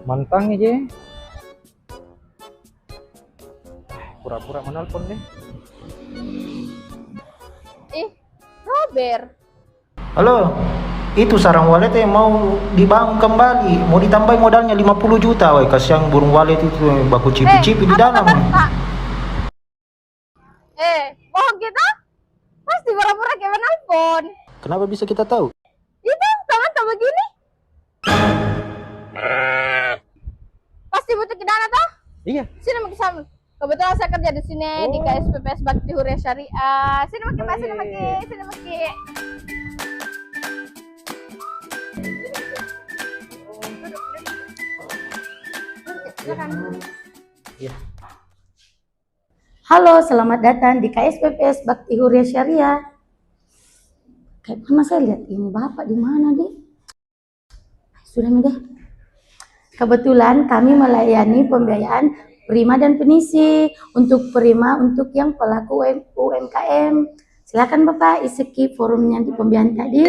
Mantang aja. Pura-pura menelpon deh. Robert. Halo, itu sarang walet yang mau dibangun kembali, mau ditambahin modalnya 50 juta, woi. Kasihan burung walet itu baku cipi-cipi di dalam. Bohong kita? Pasti pura-pura kayak menelpon. Kenapa bisa kita tahu? Itu tangan begini. Pasti butuh ke dana toh? Iya. Sini makin sama. Kebetulan saya kerja di sini di KSPPS Bakti Huria Syariah. Sini makin, Pak, sini makin. Iya. Halo, selamat datang di KSPPS Bakti Huria Syariah. Kayak pernah saya lihat ini Bapak di mana deh? Sudah nih deh. Kebetulan kami melayani pembiayaan prima dan penisi. Untuk prima untuk yang pelaku UMKM. Silakan Bapak isi forumnya di pembiayaan tadi.